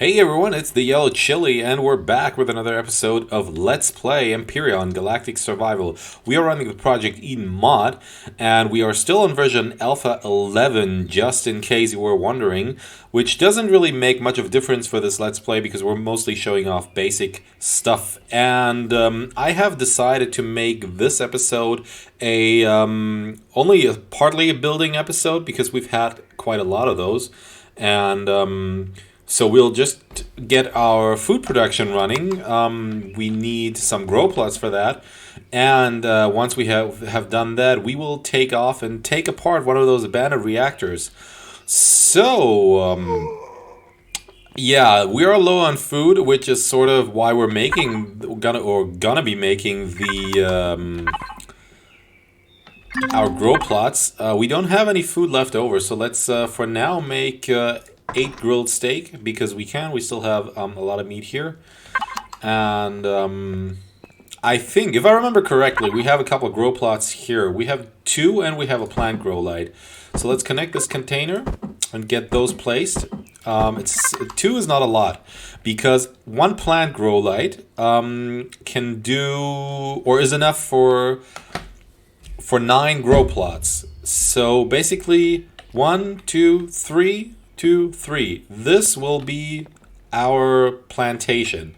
Hey everyone, it's the Yellow Chili, and we're back with another episode of Let's Play Empyrion Galactic Survival. We are running the project Eden mod, and we are still on version Alpha 11, just in case you were wondering, which doesn't really make much of a difference for this Let's Play because we're mostly showing off basic stuff. And I have decided to make this episode a partly a building episode because we've had quite a lot of those, and so we'll just get our food production running. We need some grow plots for that. And once we have done that, we will take off and take apart one of those abandoned reactors. So, yeah, we are low on food, which is sort of why we're gonna be making the our grow plots. We don't have any food left over, so let's for now make 8 grilled steak because we can. We still have a lot of meat here, and I think, if I remember correctly, we have a couple of grow plots here. We have 2, and we have a plant grow light. So let's connect this container and get those placed. 2 is not a lot because 1 plant grow light can do, or is enough for 9 grow plots. So basically 1, 2, 3. 2, 3. This will be our plantation.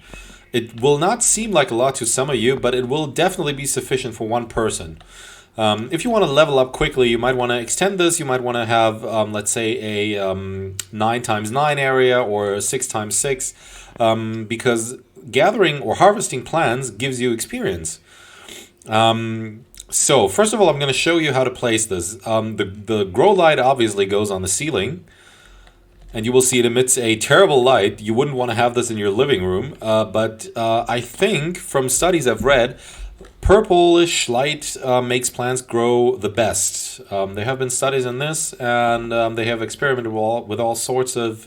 It will not seem like a lot to some of you, but it will definitely be sufficient for 1 person. If you want to level up quickly, you might want to extend this. You might want to have, let's say, a 9x9 area or a 6x6, because gathering or harvesting plants gives you experience. So first of all, I'm going to show you how to place this. The grow light obviously goes on the ceiling. And you will see it emits a terrible light. You wouldn't want to have this in your living room. But I think from studies I've read, purplish light makes plants grow the best. There have been studies on this, and they have experimented with all sorts of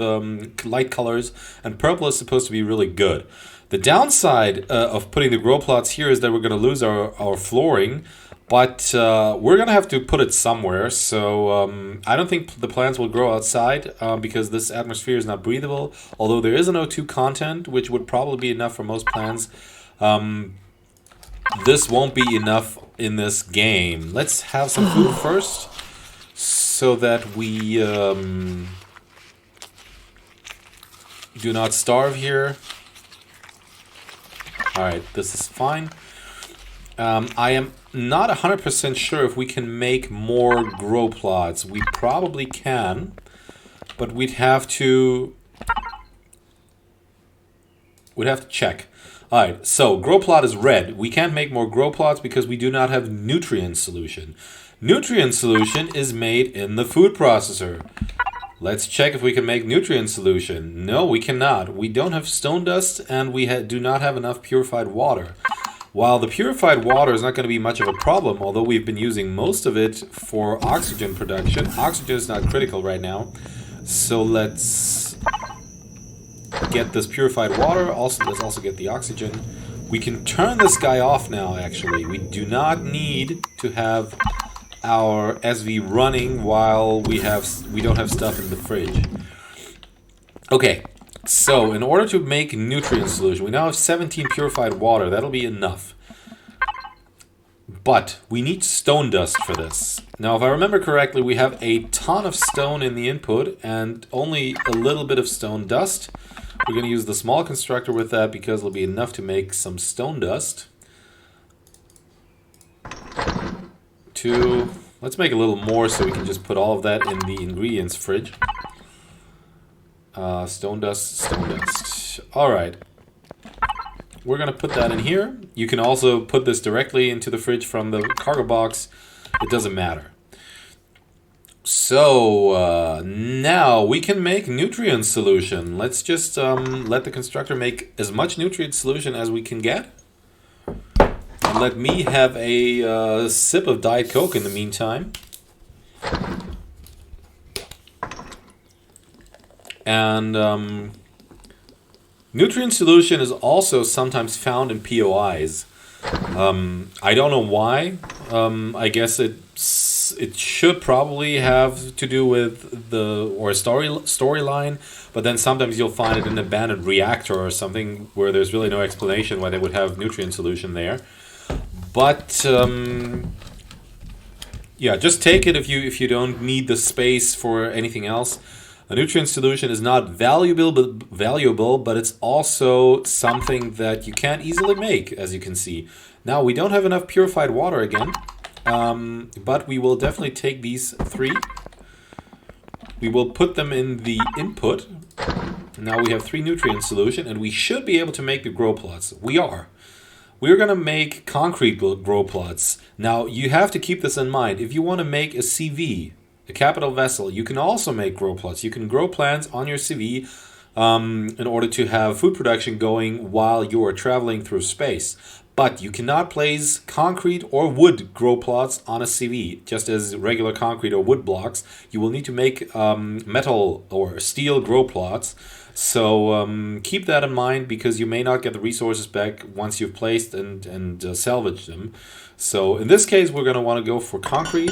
light colors. And purple is supposed to be really good. The downside of putting the grow plots here is that we're going to lose our flooring. But we're going to have to put it somewhere, so I don't think the plants will grow outside because this atmosphere is not breathable, although there is an O2 content, which would probably be enough for most plants. This won't be enough in this game. Let's have some food first, so that we do not starve here. Alright, this is fine. I am not 100% sure if we can make more grow plots. We probably can, but we'd have to check. Alright, so grow plot is red. We can't make more grow plots because we do not have nutrient solution. Nutrient solution is made in the food processor. Let's check if we can make nutrient solution. No, we cannot. We don't have stone dust, and we do not have enough purified water. While the purified water is not going to be much of a problem, although we've been using most of it for oxygen production. Oxygen is not critical right now. So let's get this purified water. Let's also get the oxygen. We can turn this guy off now, actually. We do not need to have our SV running while we don't have stuff in the fridge. Okay. So, in order to make nutrient solution, we now have 17 purified water. That'll be enough. But we need stone dust for this. Now, if I remember correctly, we have a ton of stone in the input and only a little bit of stone dust. We're going to use the small constructor with that because it'll be enough to make some stone dust. 2. Let's make a little more so we can just put all of that in the ingredients fridge. Stone dust, stone dust. Alright. We're going to put that in here. You can also put this directly into the fridge from the cargo box. It doesn't matter. So, now we can make nutrient solution. Let's just let the constructor make as much nutrient solution as we can get. And let me have a sip of Diet Coke in the meantime. And nutrient solution is also sometimes found in POIs. I don't know why. I guess it it should probably have to do with a storyline, but then sometimes you'll find it in an abandoned reactor or something where there's really no explanation why they would have nutrient solution there. But yeah, just take it if you don't need the space for anything else. A nutrient solution is not valuable, but it's also something that you can't easily make, as you can see. Now, we don't have enough purified water again, but we will definitely take these 3. We will put them in the input. Now we have 3 nutrient solution, and we should be able to make the grow plots. We are. We're going to make concrete grow plots. Now, you have to keep this in mind. If you want to make a CV, a capital vessel, you can also make grow plots. You can grow plants on your CV in order to have food production going while you are traveling through space. But you cannot place concrete or wood grow plots on a CV, just as regular concrete or wood blocks. You will need to make metal or steel grow plots. So keep that in mind, because you may not get the resources back once you've placed and salvaged them. So in this case, we're going to want to go for concrete.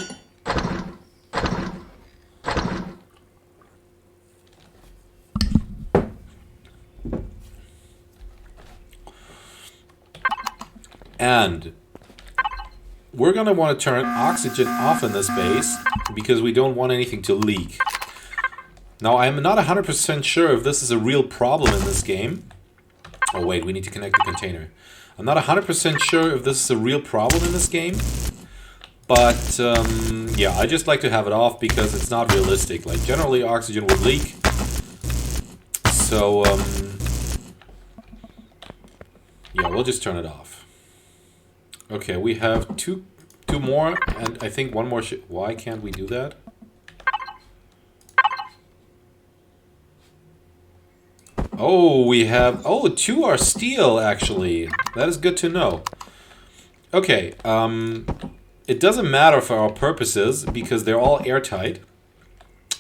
And we're going to want to turn oxygen off in this base because we don't want anything to leak. Now, I'm not 100% sure if this is a real problem in this game. Oh, wait, we need to connect the container. I'm not 100% sure if this is a real problem in this game. But, yeah, I just like to have it off because it's not realistic. Like, generally, oxygen would leak. So, yeah, we'll just turn it off. Okay, we have two more, and I think one more. Why can't we do that? Oh, we have... Oh, 2 are steel, actually. That is good to know. Okay, it doesn't matter for our purposes, because they're all airtight.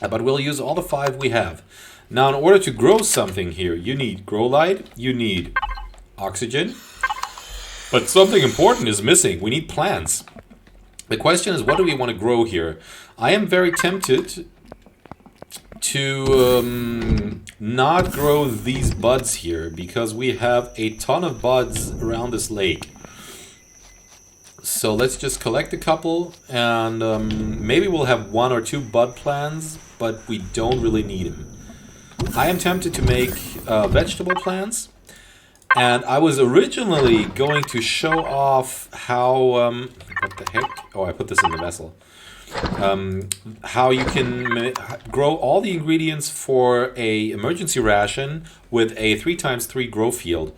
But we'll use all the 5 we have. Now, in order to grow something here, you need grow light, you need oxygen. But something important is missing. We need plants. The question is, what do we want to grow here? I am very tempted to not grow these buds here, because we have a ton of buds around this lake. So let's just collect a couple, and maybe we'll have 1 or 2 bud plants, but we don't really need them. I am tempted to make vegetable plants. And I was originally going to show off how, what the heck? Oh, I put this in the vessel. How you can grow all the ingredients for a emergency ration with a 3x3 grow field.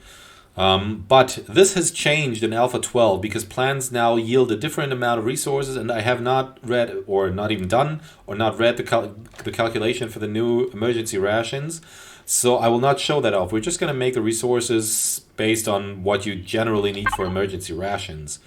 But this has changed in Alpha 12 because plants now yield a different amount of resources, and I have not read, or not even done, or not read the calculation for the new emergency rations. So I will not show that off. We're just going to make the resources based on what you generally need for emergency rations.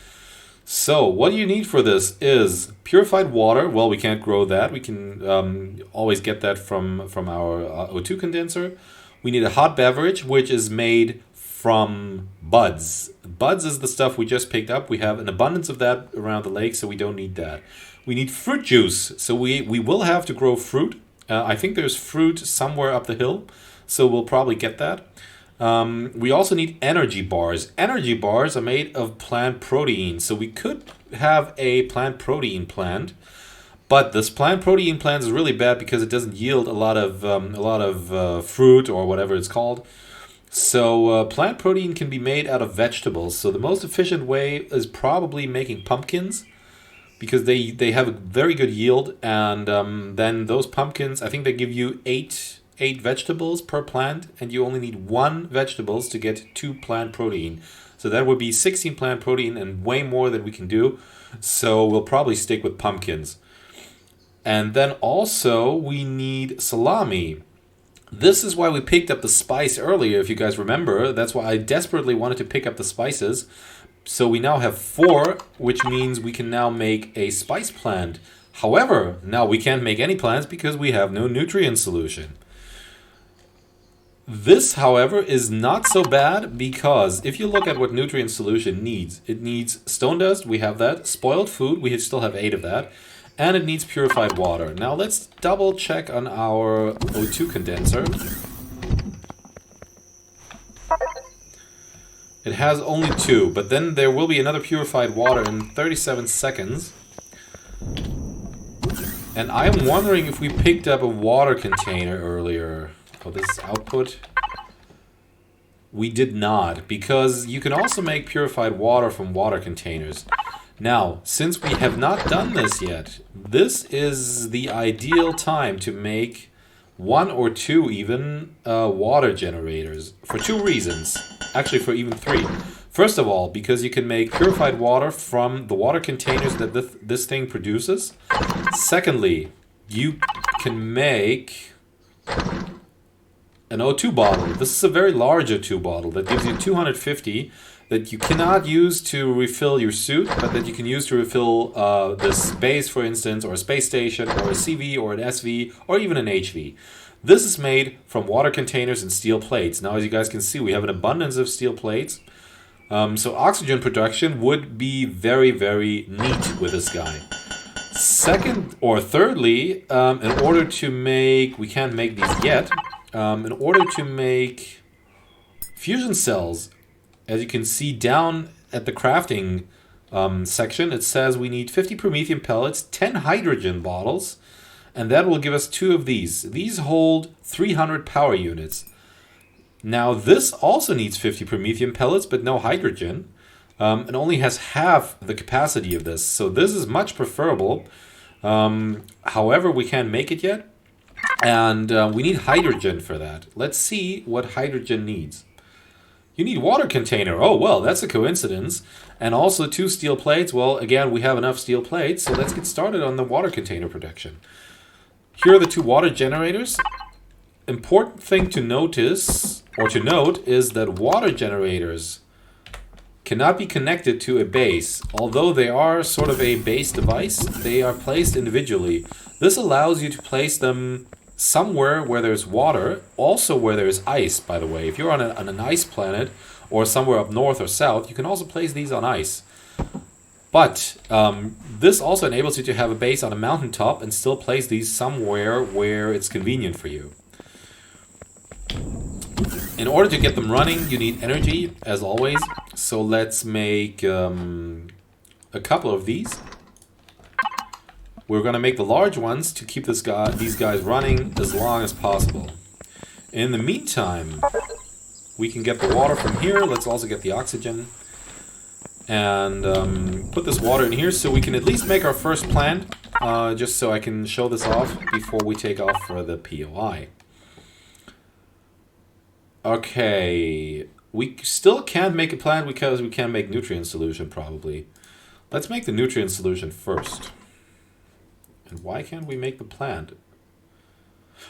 So what you need for this is purified water. Well, we can't grow that. We can always get that from our O2 condenser. We need a hot beverage, which is made from buds. Buds is the stuff we just picked up. We have an abundance of that around the lake, so we don't need that. We need fruit juice. So we will have to grow fruit. I think there's fruit somewhere up the hill. So we'll probably get that. We also need energy bars. Energy bars are made of plant protein. So we could have a plant protein plant. But this plant protein plant is really bad because it doesn't yield a lot of fruit or whatever it's called. So plant protein can be made out of vegetables. So the most efficient way is probably making pumpkins, because they have a very good yield. And then those pumpkins, I think they give you 8 vegetables per plant, and you only need 1 vegetables to get 2 plant protein. So that would be 16 plant protein and way more than we can do. So we'll probably stick with pumpkins. And then also we need salami. This is why we picked up the spice earlier, if you guys remember. That's why I desperately wanted to pick up the spices. So we now have 4, which means we can now make a spice plant. However, now we can't make any plants because we have no nutrient solution. This, however, is not so bad, because if you look at what nutrient solution needs, it needs stone dust, we have that, spoiled food, we still have 8 of that, and it needs purified water. Now let's double check on our O2 condenser. It has only 2, but then there will be another purified water in 37 seconds. And I am wondering if we picked up a water container earlier. Oh, this is output. We did not, because you can also make purified water from water containers. Now, since we have not done this yet, this is the ideal time to make 1 or 2 even water generators for 2 reasons. Actually, for even 3. First of all, because you can make purified water from the water containers that this thing produces. Secondly, you can make an O2 bottle. This is a very large O2 bottle that gives you 250 that you cannot use to refill your suit, but that you can use to refill this base, for instance, or a space station, or a CV, or an SV, or even an HV. This is made from water containers and steel plates. Now, as you guys can see, we have an abundance of steel plates. So oxygen production would be very, very neat with this guy. Second, or thirdly, in order to make... We can't make these yet. In order to make fusion cells, as you can see down at the crafting section, it says we need 50 promethium pellets, 10 hydrogen bottles, and that will give us 2 of these. These hold 300 power units. Now this also needs 50 promethium pellets, but no hydrogen, and only has half the capacity of this. So this is much preferable. However, we can't make it yet, and we need hydrogen for that. Let's see what hydrogen needs. You need water container. Oh, well, that's a coincidence. And also 2 steel plates. Well, again, we have enough steel plates, so let's get started on the water container production. Here are the 2 water generators. Important thing to notice, or to note, is that water generators cannot be connected to a base. Although they are sort of a base device, they are placed individually. This allows you to place them somewhere where there's water, also where there's ice, by the way. If you're on an ice planet, or somewhere up north or south, you can also place these on ice. But this also enables you to have a base on a mountaintop and still place these somewhere where it's convenient for you. In order to get them running, you need energy, as always. So let's make a couple of these. We're going to make the large ones to keep these guys running as long as possible. In the meantime, we can get the water from here. Let's also get the oxygen. And put this water in here so we can at least make our first plant. Just so I can show this off before we take off for the POI. Okay. We still can't make a plant because we can't make nutrient solution, probably. Let's make the nutrient solution first. And why can't we make the plant?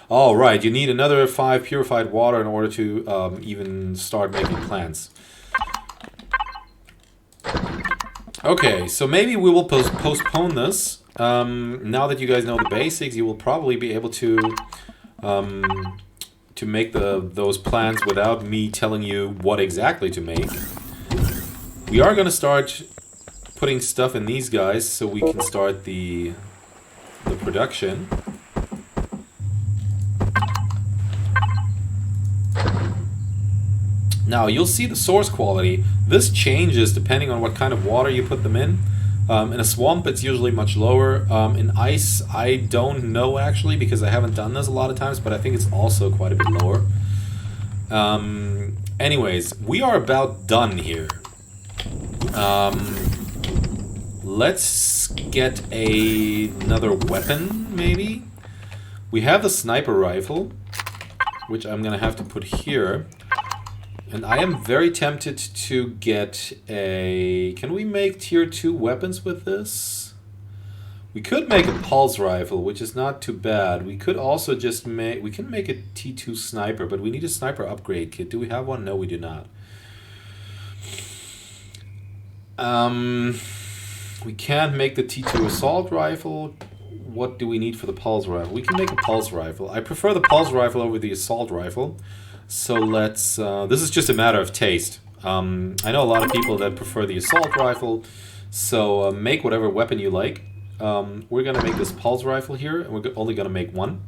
Oh, right. You need another 5 purified water in order to even start making plants. Okay, so maybe we will postpone this. Now that you guys know the basics, you will probably be able to make those plants without me telling you what exactly to make. We are going to start putting stuff in these guys so we can start the production. Now you'll see the source quality. This changes depending on what kind of water you put them in. In a swamp it's usually much lower. In ice I don't know actually because I haven't done this a lot of times, but I think it's also quite a bit lower. Anyways, we are about done here. Let's get another weapon, maybe? We have the sniper rifle, which I'm gonna have to put here. And I am very tempted to get a... Can we make tier 2 weapons with this? We could make a pulse rifle, which is not too bad. We could also just make... We can make a T2 sniper, but we need a sniper upgrade kit. Do we have one? No, we do not. We can't make the T2 assault rifle. What do we need for the pulse rifle? We can make a pulse rifle. I prefer the pulse rifle over the assault rifle. So let's... this is just a matter of taste. I know a lot of people that prefer the assault rifle. So make whatever weapon you like. we're gonna make this pulse rifle here, and we're only gonna make one.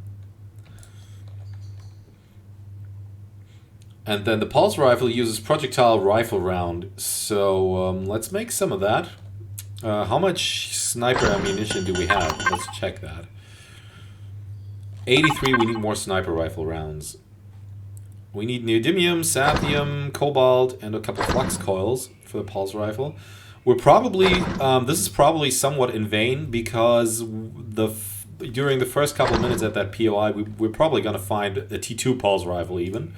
And then the pulse rifle uses projectile rifle round, so let's make some of that. How much sniper ammunition do we have? Let's check that. 83, we need more sniper rifle rounds. We need neodymium, sathium, cobalt, and a couple flux coils for the pulse rifle. We're probably, this is probably somewhat in vain, because during the first couple of minutes at that POI, we're probably going to find a T2 pulse rifle even.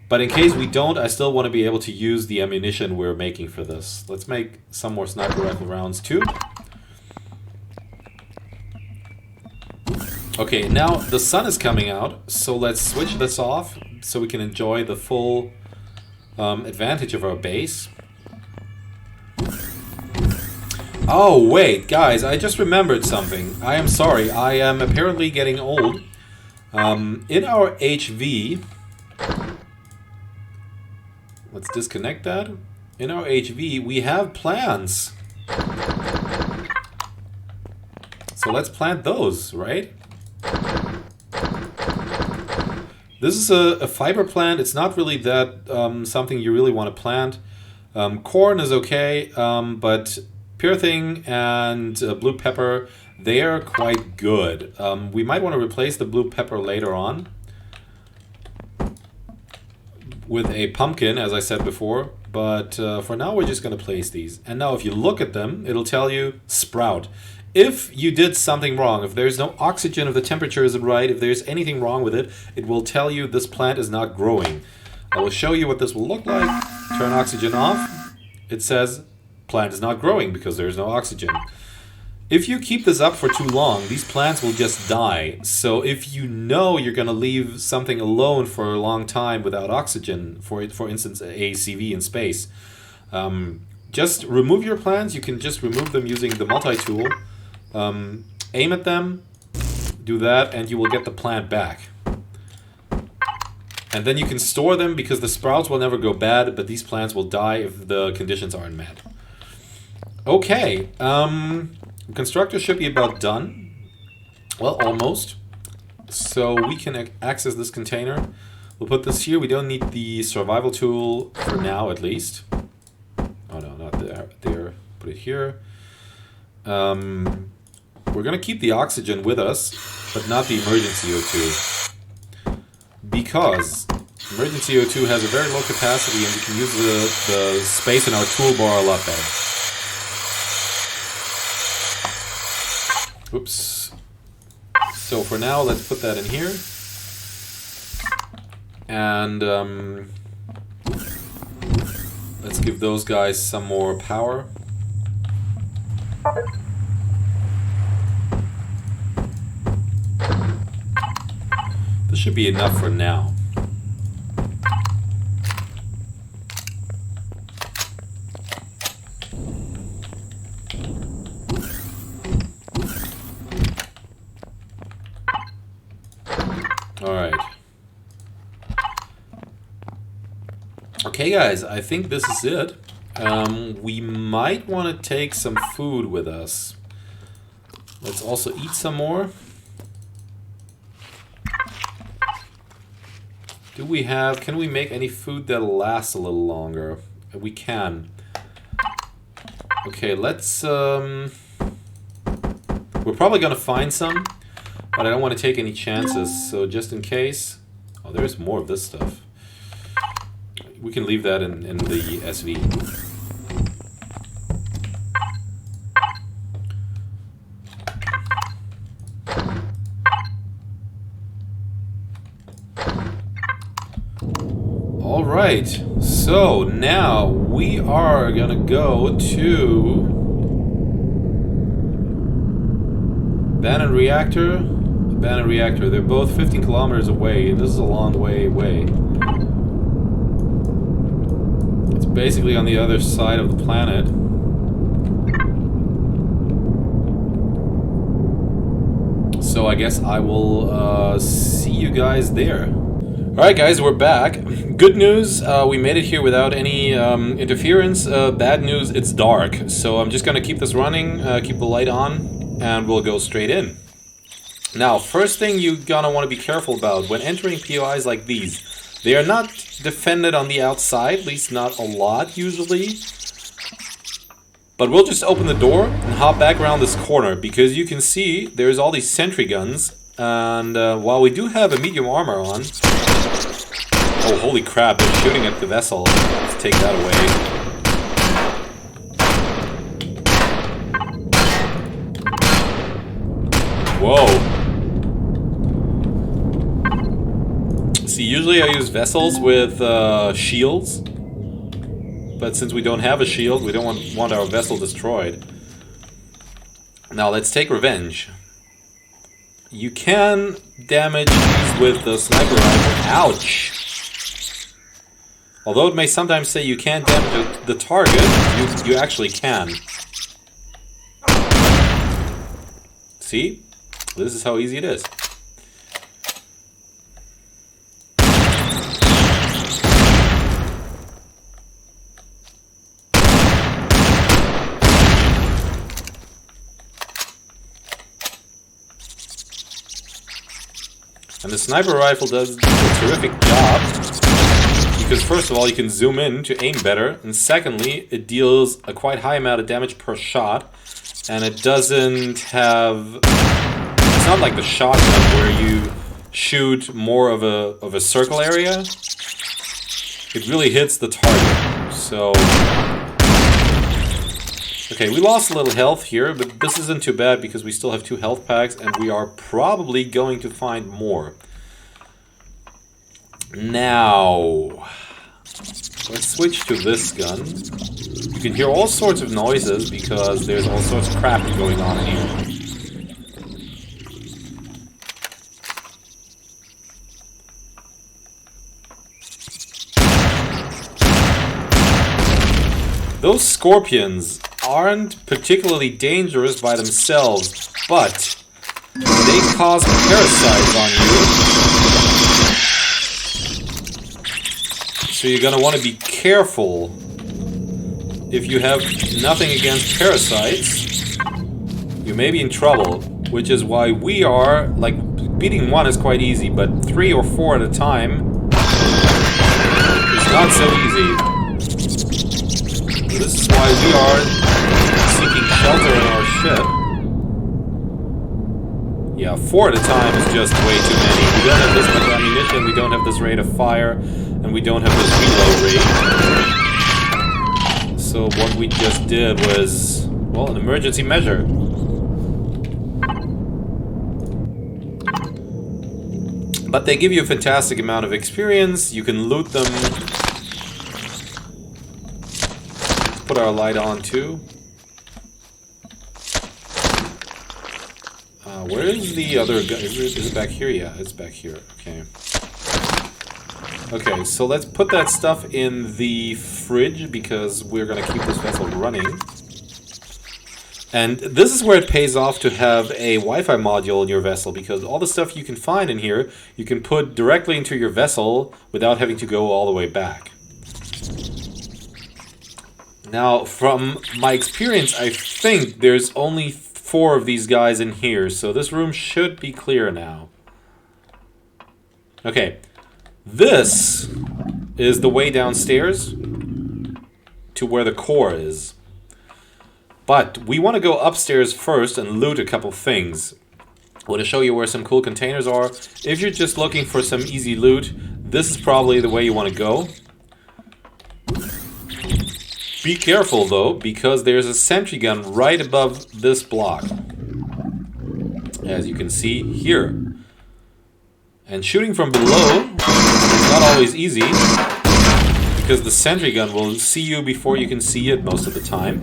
But in case we don't, I still want to be able to use the ammunition we're making for this. Let's make some more sniper rifle rounds too. Okay, now the sun is coming out, so let's switch this off so we can enjoy the full advantage of our base. Oh wait, guys, I just remembered something. I am sorry, I am apparently getting old. In our HV, let's disconnect that. In our HV, we have plants. So let's plant those, right? This is a fiber plant. It's not really that something you really want to plant. Corn is okay, but pyrething and blue pepper, they are quite good. We might want to replace the blue pepper later on with a pumpkin, as I said before, but for now we're just going to place these. And now if you look at them, it'll tell you sprout. If you did something wrong, if there's no oxygen, if the temperature isn't right, if there's anything wrong with it, it will tell you this plant is not growing. I will show you what this will look like. Turn oxygen off. It says plant is not growing because there's no oxygen. If you keep this up for too long, these plants will just die. So if you know you're going to leave something alone for a long time without oxygen, for instance, a CV in space, just remove your plants. You can just remove them using the multi-tool. Aim at them, do that, and you will get the plant back. And then you can store them because the sprouts will never go bad, but these plants will die if the conditions aren't met. Okay, constructor should be about done. Well, almost. So we can access this container. We'll put this here. We don't need the survival tool for now, at least. Oh no, not there. There. Put it here. We're going to keep the oxygen with us, but not the emergency O2. Because emergency O2 has a very low capacity and we can use the space in our toolbar a lot better. Oops. So for now, let's put that in here. And let's give those guys some more power. This should be enough for now. Alright. Okay guys, I think this is it. We might want to take some food with us. Let's also eat some more. Do we have, can we make any food that'll last a little longer? We can. Okay, let's, we're probably gonna find some, but I don't want to take any chances, so just in case. Oh, there's more of this stuff. We can leave that in the SV. Alright, so now we are gonna go to Ban Reactor. Ban Reactor, they're both 15 kilometers away. This is a long way away. It's basically on the other side of the planet. So I guess I will see you guys there. Alright guys, we're back. Good news, we made it here without any interference. Bad news, it's dark. So I'm just gonna keep this running, keep the light on. And we'll go straight in. Now, first thing you're gonna want to be careful about when entering POIs like these. They are not defended on the outside, at least not a lot usually. But we'll just open the door and hop back around this corner, because you can see there's all these sentry guns. And while we do have a medium armor on... Oh, holy crap, they're shooting at the vessel. Let's take that away. Whoa. See, usually I use vessels with shields. But since we don't have a shield, we don't want our vessel destroyed. Now let's take revenge. You can damage these with the sniper rifle. Ouch! Although it may sometimes say you can't damage the target, you actually can. See? This is how easy it is. And the sniper rifle does a terrific job, because first of all you can zoom in to aim better, and secondly it deals a quite high amount of damage per shot, and it doesn't have... It's not like the shotgun where you shoot more of a circle area. It really hits the target. So... Okay, we lost a little health here, but this isn't too bad because we still have 2 health packs and we are probably going to find more. Now, let's switch to this gun. You can hear all sorts of noises because there's all sorts of crap going on here. Those scorpions aren't particularly dangerous by themselves, but they cause parasites on you. So you're gonna want to be careful. If you have nothing against parasites, you may be in trouble, which is why we are, like, beating 1 is quite easy, but 3 or 4 at a time is not so easy. This is why we are seeking shelter in our ship. Yeah, 4 at a time is just way too many. We don't have this much ammunition, we don't have this rate of fire, and we don't have this reload rate. So what we just did was, well, an emergency measure. But they give you a fantastic amount of experience, you can loot them. Put our light on too. Where is the other gun? Is it back here? Yeah, it's back here. Okay. Okay, so let's put that stuff in the fridge because we're gonna keep this vessel running. And this is where it pays off to have a Wi-Fi module in your vessel, because all the stuff you can find in here, you can put directly into your vessel without having to go all the way back. Now, from my experience, I think there's only 4 of these guys in here, so this room should be clear now. Okay, this is the way downstairs to where the core is. But we want to go upstairs first and loot a couple things. I want to show you where some cool containers are. If you're just looking for some easy loot, this is probably the way you want to go. Be careful though, because there's a sentry gun right above this block. As you can see here. And shooting from below is not always easy, because the sentry gun will see you before you can see it most of the time.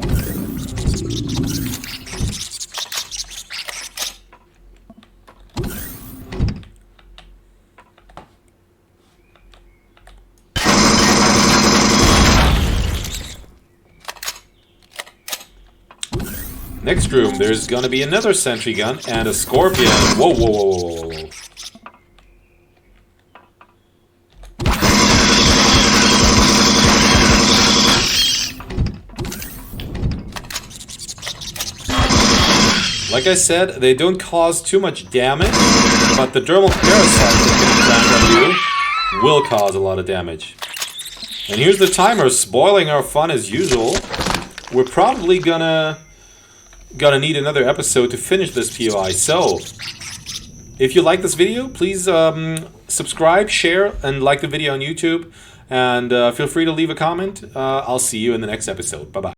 Next room, there's gonna be another sentry gun and a scorpion. Whoa, whoa, whoa, whoa, whoa, whoa. Like I said, they don't cause too much damage, but the dermal parasite that can implant on you will cause a lot of damage. And here's the timer spoiling our fun as usual. We're probably gonna need another episode to finish this POI. So, if you like this video, please subscribe, share, and like the video on YouTube. And feel free to leave a comment. I'll see you in the next episode. Bye-bye.